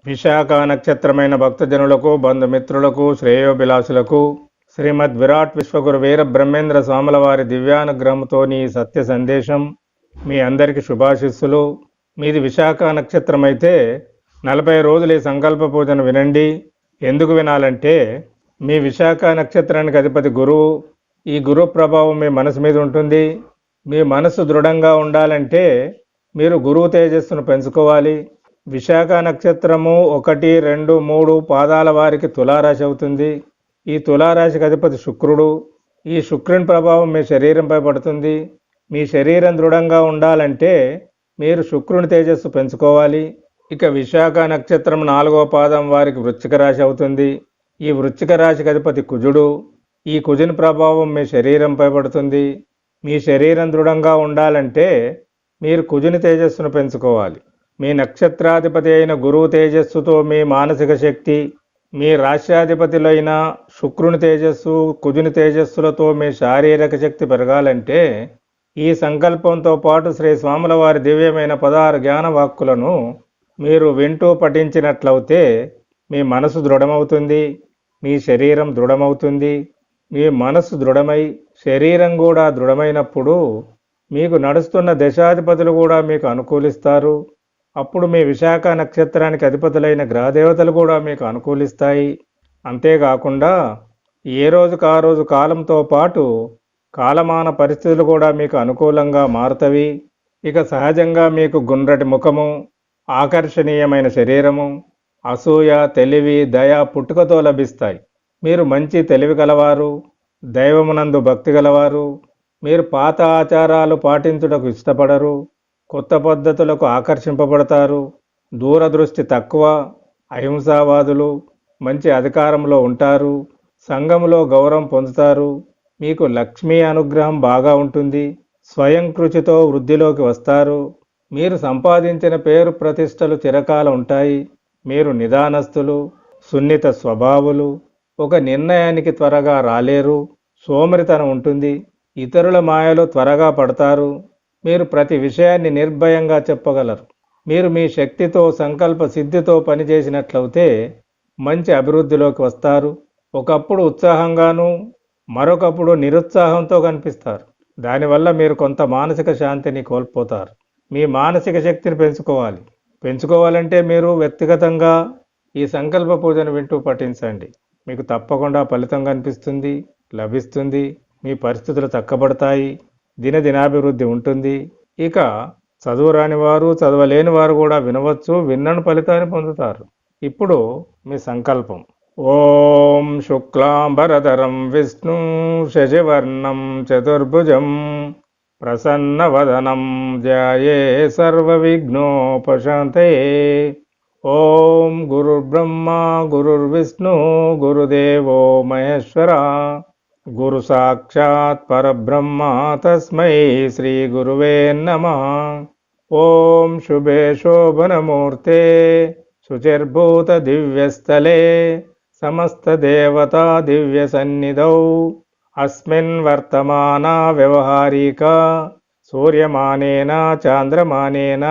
విశాఖ నక్షత్రమైన భక్తజనులకు బంధుమిత్రులకు శ్రేయోభిలాషులకు శ్రీమద్ విరాట్ విశ్వగురు వీర బ్రహ్మేంద్ర స్వాముల వారి దివ్యానుగ్రహంతోని సత్య సందేశం. మీ అందరికీ శుభాశిస్సులు. మీది విశాఖ నక్షత్రం అయితే 40 రోజులు ఈ సంకల్ప పూజను వినండి. ఎందుకు వినాలంటే మీ విశాఖ నక్షత్రానికి అధిపతి గురువు. ఈ గురు ప్రభావం మీ మనసు మీద ఉంటుంది. మీ మనసు దృఢంగా ఉండాలంటే మీరు గురువు తేజస్సును పెంచుకోవాలి. విశాఖ నక్షత్రము 1, 2, 3 పాదాల వారికి తులారాశి అవుతుంది. ఈ తులారాశికి అధిపతి శుక్రుడు. ఈ శుక్రుని ప్రభావం మీ శరీరంపై పడుతుంది. మీ శరీరం దృఢంగా ఉండాలంటే మీరు శుక్రుని తేజస్సు పెంచుకోవాలి. ఇక విశాఖ నక్షత్రం 4వ పాదం వారికి వృశ్చిక రాశి అవుతుంది. ఈ వృశ్చిక రాశికి అధిపతి కుజుడు. ఈ కుజుని ప్రభావం మీ శరీరంపై పడుతుంది. మీ శరీరం దృఢంగా ఉండాలంటే మీరు కుజుని తేజస్సును పెంచుకోవాలి. మీ నక్షత్రాధిపతి అయిన గురువు తేజస్సుతో మీ మానసిక శక్తి, మీ రాష్ట్రాధిపతులైన శుక్రుని తేజస్సు, కుజుని తేజస్సులతో మీ శారీరక శక్తి పెరగాలంటే ఈ సంకల్పంతో పాటు శ్రీ స్వాముల వారి దివ్యమైన 16 జ్ఞాన వాక్కులను మీరు వింటూ పఠించినట్లయితే మీ మనసు దృఢమవుతుంది, మీ శరీరం దృఢమవుతుంది. మీ మనసు దృఢమై శరీరం కూడా దృఢమైనప్పుడు మీకు నడుస్తున్న దశాధిపతులు కూడా మీకు అనుకూలిస్తారు. అప్పుడు మీ విశాఖ నక్షత్రానికి అధిపతులైన గ్రహదేవతలు కూడా మీకు అనుకూలిస్తాయి. అంతేకాకుండా ఏ రోజుకు ఆ రోజు కాలంతో పాటు కాలమాన పరిస్థితులు కూడా మీకు అనుకూలంగా మారుతవి. ఇక సహజంగా మీకు గుండ్రటి ముఖము, ఆకర్షణీయమైన శరీరము, అసూయ, తెలివి, దయ పుట్టుకతో లభిస్తాయి. మీరు మంచి తెలివి గలవారు, దైవమునందు భక్తి గలవారు. మీరు పాత ఆచారాలు పాటించుటకు ఇష్టపడరు, కొత్త పద్ధతులకు ఆకర్షింపబడతారు. దూరదృష్టి తక్కువ, అహింసావాదులు, మంచి అధికారంలో ఉంటారు. సంఘంలో గౌరవం పొందుతారు. మీకు లక్ష్మీ అనుగ్రహం బాగా ఉంటుంది. స్వయం కృషితో వృద్ధిలోకి వస్తారు. మీరు సంపాదించిన పేరు ప్రతిష్టలు చిరకాలం ఉంటాయి. మీరు నిదానస్తులు, సున్నిత స్వభావులు, ఒక నిర్ణయానికి త్వరగా రాలేరు. సోమరితనం ఉంటుంది. ఇతరుల మాయలో త్వరగా పడతారు. మీరు ప్రతి విషయాన్ని నిర్భయంగా చెప్పగలరు. మీరు మీ శక్తితో, సంకల్ప సిద్ధితో పనిచేసినట్లయితే మంచి అభివృద్ధిలోకి వస్తారు. ఒకప్పుడు ఉత్సాహంగాను, మరొకప్పుడు నిరుత్సాహంతో కనిపిస్తారు. దానివల్ల మీరు కొంత మానసిక శాంతిని కోల్పోతారు. మీ మానసిక శక్తిని పెంచుకోవాలంటే మీరు వ్యక్తిగతంగా ఈ సంకల్ప పూజను వింటూ పఠించండి. మీకు తప్పకుండా ఫలితం కనిపిస్తుంది, లభిస్తుంది. మీ పరిస్థితులు చక్కబడతాయి. దినదినాభివృద్ధి ఉంటుంది. ఇక చదువు రాని వారు, చదవలేని వారు కూడా వినవచ్చు. విన్నను ఫలితాన్ని పొందుతారు. ఇప్పుడు మీ సంకల్పం. ఓం శుక్లాంబరధరం విష్ణు శశివర్ణం చతుర్భుజం ప్రసన్నవదనం ధ్యాయే సర్వవిఘ్నోపశాంతయే. ఓం గురుర్బ్రహ్మ గురుర్విష్ణు గురుదేవో మహేశ్వర గురు సాక్షాత్ పరబ్రహ్మ తస్మై శ్రీ గురువే నమః. ఓం శుభే శోభనమూర్తే శుచిర్భూత దివ్యస్థలే సమస్త దేవతా దివ్య సన్నిధౌ అస్మిన్ వర్తమాన వ్యవహారిక సూర్యమానేన చాంద్రమానేన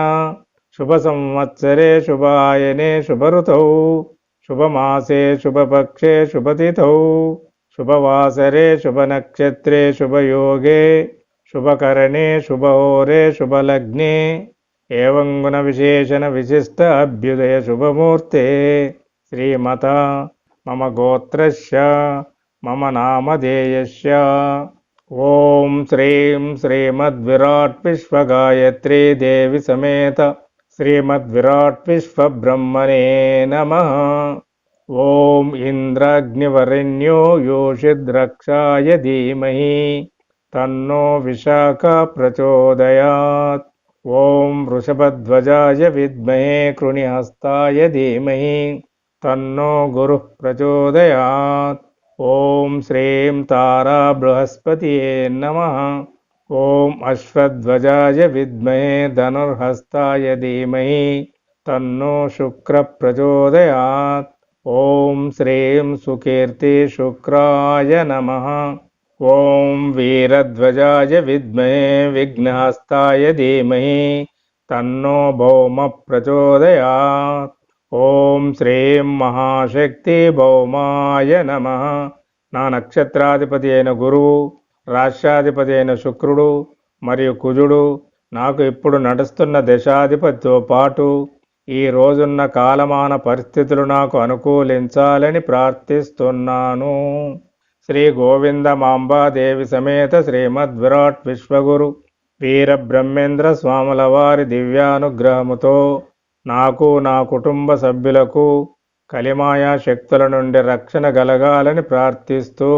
శుభ సంవత్సరే శుభాయనే శుభఋతౌ శుభమాసే శుభపక్షే శుభతిథౌ శుభవాసరే శుభనక్షత్రే శుభయోగే శుభకరణే శుభహోరే శుభలగ్నే ఏవం గుణ విశేషణ విశిష్ట అభ్యుదయ శుభమూర్తే. శ్రీమత మమ గోత్రస్య మమ నామధేయస్య. ఓం శ్రీం శ్రీమద్విరాట్ విశ్వగాయత్రీ దేవి సమేత శ్రీమద్విరాట్ విశ్వబ్రహ్మణే నమః. ఓం ఇంద్రాగ్నివరేణ్యో యోషిద్రక్షాయ ధీమహి తన్నో విశాఖ ప్రచోదయాత్. ఓం వృషభధ్వజాయ విద్మహే కృణిహస్తాయ ధీమహి తన్నో గురుః ప్రచోదయాత్. ఓం శ్రీం తారా బృహస్పతియే నమః. ఓం అశ్వధ్వజాయ విద్మహే ధనుర్హస్తాయ ధీమహి తన్నో శుక్ర ప్రచోదయాత్. ఓం శ్రీం సుకీర్తి శుక్రాయ నమః. ఓం వీరధ్వజాయ విద్మహే విఘ్నహస్తాయ ధీమహి తన్నో భౌమ ప్రచోదయాత్. ఓం ఓం శ్రీం మహాశక్తి భౌమాయ నమః. నా నక్షత్రాధిపతి అయిన గురువు, రాష్ట్రాధిపతి అయిన శుక్రుడు మరియు కుజుడు నాకు ఇప్పుడు నడుస్తున్న దశాధిపతితో పాటు ఈ రోజున్న కాలమాన పరిస్థితులు నాకు అనుకూలించాలని ప్రార్థిస్తున్నాను. శ్రీ గోవిందమాంబాదేవి సమేత శ్రీమద్ విరాట్ విశ్వగురు వీరబ్రహ్మేంద్ర స్వాముల వారి దివ్యానుగ్రహముతో నాకు, నా కుటుంబ సభ్యులకు కలిమాయా శక్తుల నుండి రక్షణ కలగాలని ప్రార్థిస్తూ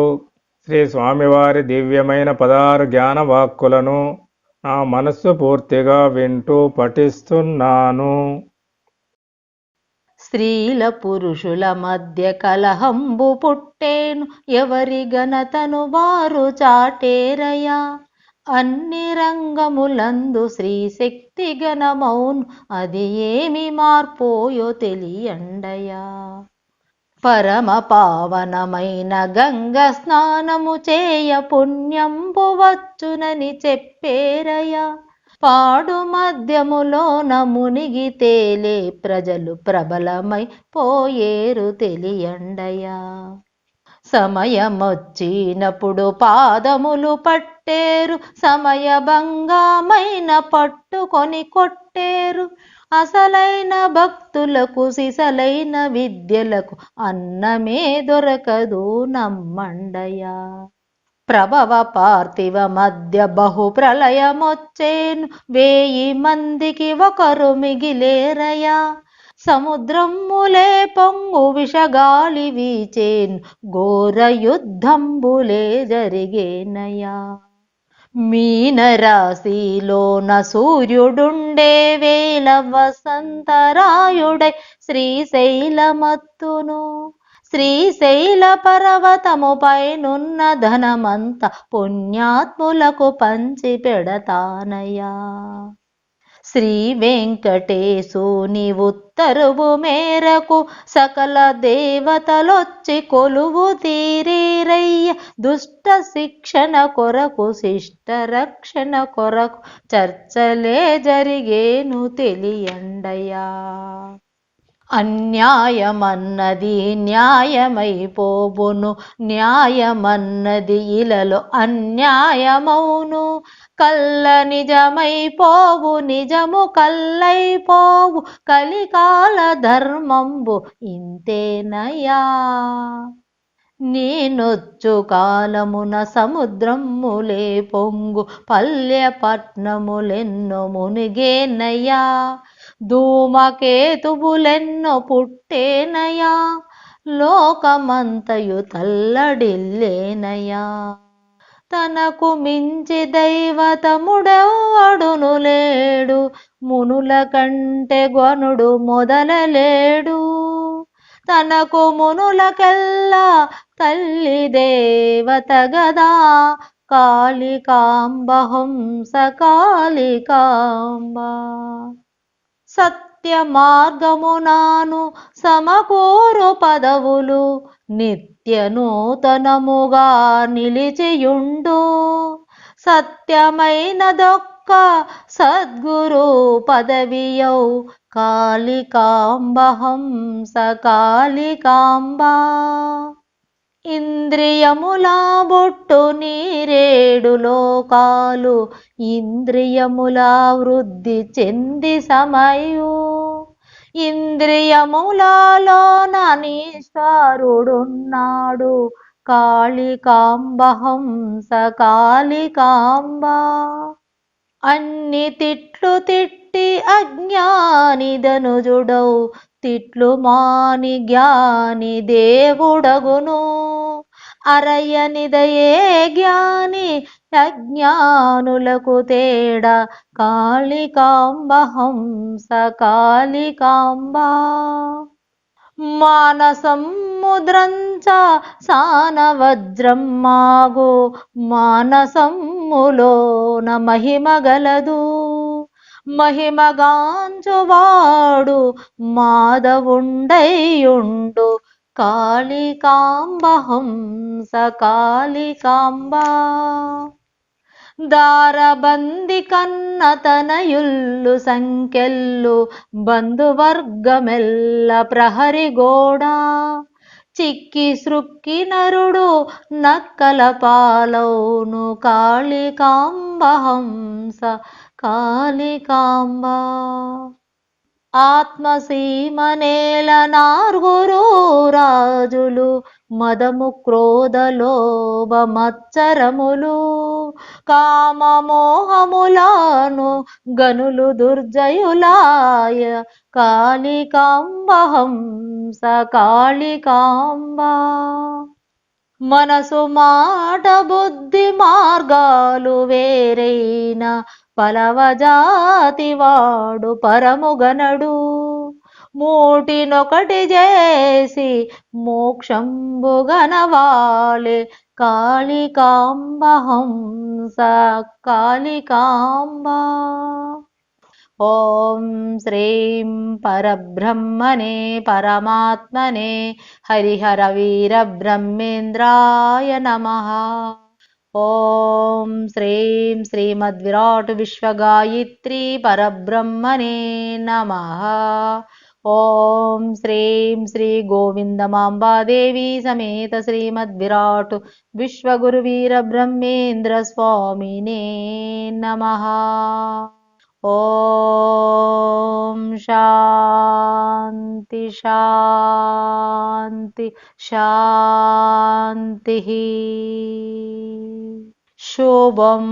శ్రీ స్వామివారి దివ్యమైన 16 జ్ఞాన వాక్కులను నా మనస్సు పూర్తిగా వింటూ పఠిస్తున్నాను. స్త్రీల పురుషుల మధ్య కలహంబు పుట్టేను, ఎవరి ఘనతను వారు చాటేరయా. అన్ని రంగములందు శ్రీ శక్తి గణమౌను, అది ఏమి మార్పోయో తెలియండయా. పరమ పావనమైన గంగ స్నానము చేయ పుణ్యంబు వచ్చునని చెప్పేరయా. పాడు మధ్యములోన మునిగి తేలే ప్రజలు ప్రబలమై పోయేరు తెలియండయా. సమయమొచ్చినప్పుడు పాదములు పట్టేరు, సమయభంగమైన పట్టుకొని కొట్టేరు. అసలైన భక్తులకు సిసలైన విద్యలకు అన్నమే దొరకదు నమ్మండయా. ప్రభవ పార్థివ మధ్య బహు ప్రళయమొచ్చేను, 1000 మందికి ఒకరు మిగిలేరయా. సముద్రములే పొంగు విషగాలి వీచేను, ఘోర యుద్ధంబులే జరిగేనయా. మీనరాశిలోన సూర్యుడుండే వేళ వసంతరాయుడై శ్రీశైలమత్తును. శ్రీశైల పర్వతము పైనున్న ధనమంత పుణ్యాత్ములకు పంచి పెడతానయా. శ్రీ వెంకటేశుని ఉత్తరువు మేరకు సకల దేవతలొచ్చి కొలువు తీరేరయ్య. దుష్ట శిక్షణ కొరకు, శిష్ట రక్షణ కొరకు చర్చలే జరిగేను తెలియండయా. అన్యాయమన్నది న్యాయమైపోవును, న్యాయమన్నది ఇలలో అన్యాయమౌను. కల్ల నిజమైపోవు, నిజము కల్లైపోవు, కలికాల ధర్మంబు ఇంతేనయా. నేనొచ్చు కాలమున సముద్రములే పొంగు, పల్లె పట్నములెన్నో మునిగేనయా. ధూమకేతువులెన్నో పుట్టేనయా, లోకమంతయు తల్లడిల్లేనయా. తనకు మించి దైవతముడెవ్వడును లేడు, మునుల కంటే గనుడు మొదలలేడు. తనకు మునులకెల్లా తల్లి దేవత గదా, కాళికాంబ హంస కాళికాంబ. సత్య మార్గమునాను సమకూరు పదవులు, నిత్య నూతనముగా నిలిచియుండు. సత్యమైనదొక్క సద్గురు పదవియౌ, కాళికాంబ హంస కాళికాంబ. ఇంద్రియముల బొట్టు నీరేడు లోకాలు, ఇంద్రియముల వృద్ధి చెంది సమయు. ఇంద్రియములలోన నీశ్వరుడున్నాడు, కాళికాంబ హంస కాళికాంబ. అన్ని తిట్లు తిట్టి అజ్ఞానిదనుజుడౌ, తిట్లు మాని జ్ఞాని దేవుడగును. అరయనిదయే జ్ఞాని అజ్ఞానులకు తేడా, కాళికాంబ హంస కాళికాంబ. మానసముద్రంచ సానవజ్రం మాగో, మానసములోన మహిమ గలదు. మహిమగాంచువాడు మాధవుండయుండు, కాళికాంబ హంస కాళికాంబ. దారబంది కన్న తనయుల్లు సంఖ్యల్లు బంధువర్గమెల్ల ప్రహరిగోడా చిక్కి సృక్కి నరుడు నక్కల పాలౌను కాళికాంబ హంస కాళికాంబ. ఆత్మసీమనేల నార్గురు రాజులు మదము క్రోధ లోభ మత్సరములు కామమోహములను గనులు దుర్జయులాయ కాళికాంబ హంస కాళికాంబ. మనసు మాట బుద్ధి మార్గాలు వేరైన పలవజాతివాడు పరముగనడు మూటినొకటి చేసి మోక్షంబుగనవాలే కాళికాంబ హంస కాళికాంబ. ఓం శ్రీం పరబ్రహ్మణే పరమాత్మనే హరిహర వీర బ్రహ్మేంద్రాయ నమః. ఓం శ్రీం శ్రీమద్విరాట్ విశ్వగాయత్రీ పరబ్రహ్మణే నమః. ఓం శ్రీం శ్రీ గోవిందమాంబాదేవి సమేత శ్రీమద్విరాట్ విశ్వగురు వీర బ్రహ్మేంద్ర స్వామినే నమః. ఓం శాంతి శాంతి శాంతి. శుభం.